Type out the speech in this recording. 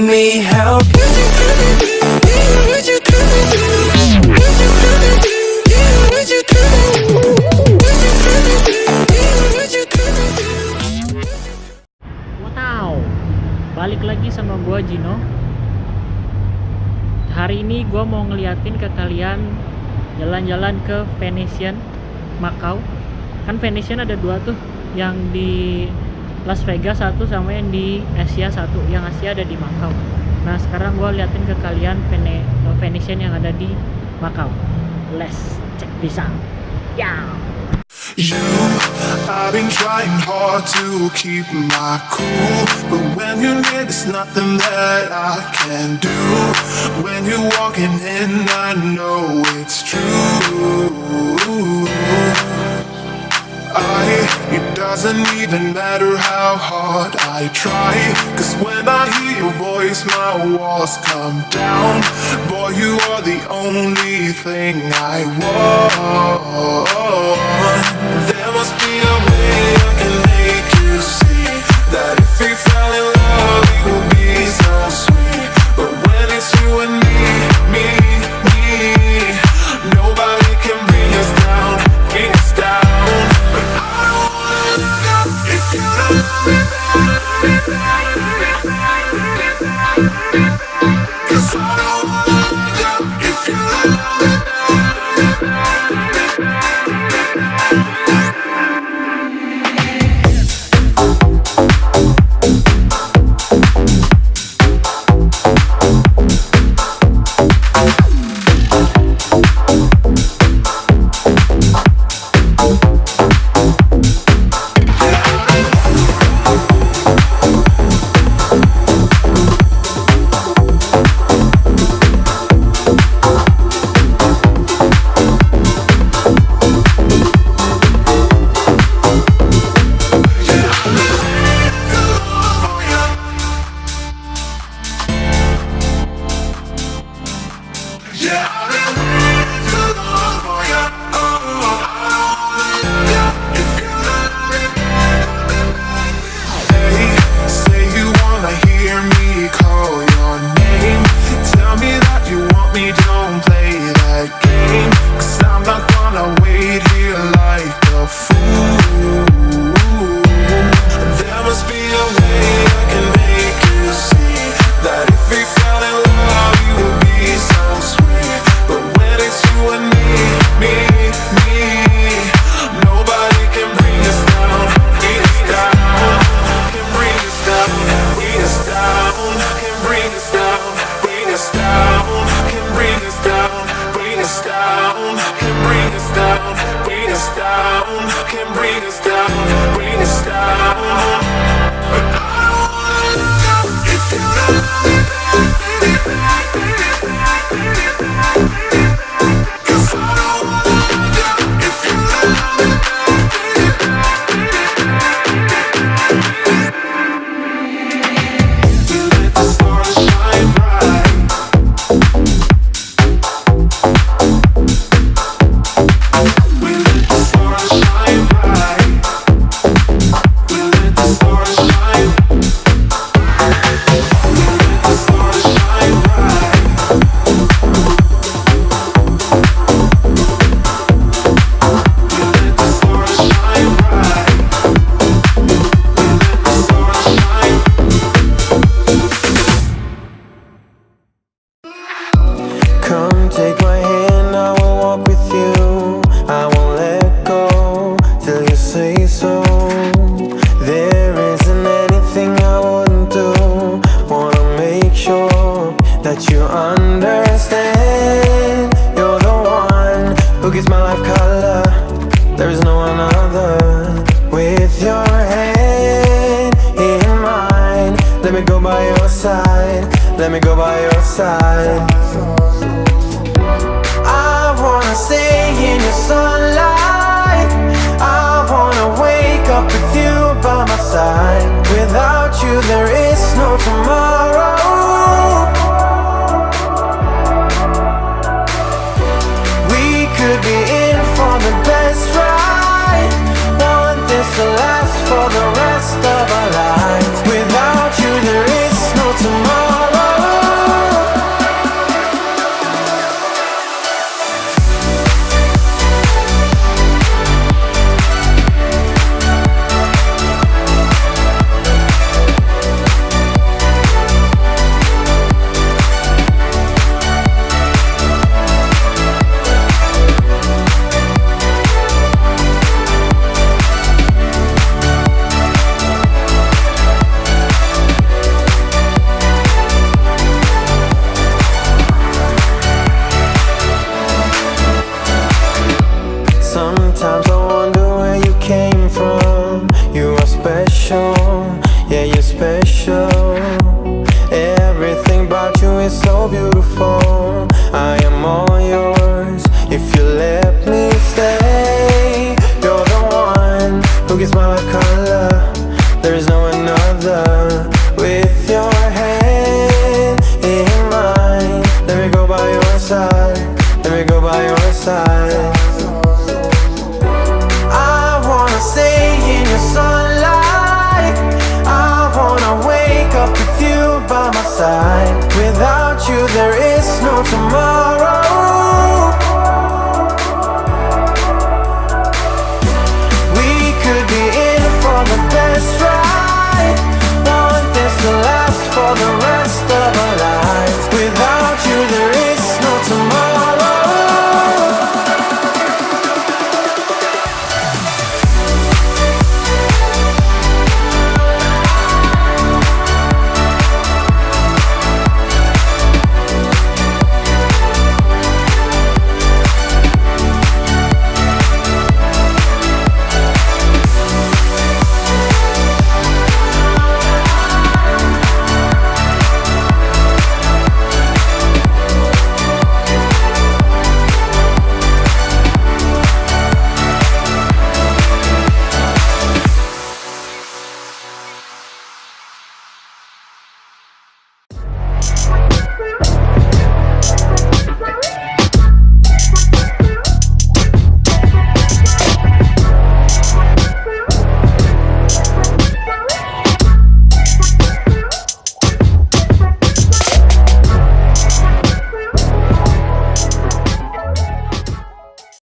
need help. Wow, balik lagi sama gua Gino. Hari ini gua mau ngeliatin ke kalian jalan-jalan ke Venetian Macau. Kan Venetian ada dua tuh, yang di Las Vegas satu sama yang di Asia satu. Yang Asia ada di Macau. Nah sekarang gua liatin ke kalian Venetian yang ada di Macau. Let's check this out. Yeah. I've been trying hard to keep my cool, but when you're near, there's nothing that I can do. When you're walking in, I know it's true. It doesn't even matter how hard I try, 'cause when I hear your voice, my walls come down. Boy, you are the only thing I want. There must be a way I can make you see that if we fell in love, it would be so sweet. But when it's you and me, nobody can bring us down, bring us down. But I don't wanna look up if you don't love me back. 'Cause I don't wanna look up if you don't love me back. Let me go by your side. I wanna stay in your sunlight. I wanna wake up with you by my side. Without you there is no tomorrow. We could be in for the best ride. Want this to last for the rest of our lives. Without you there is no tomorrow. is so beautiful. I am all yours if you let me stay. You're the one who gives my life color. There is no another. With your hand in mine, let me go by your side. Let me go by your side. I wanna stay in your sunlight. I wanna wake up with you by my side. Without you there is no tomorrow.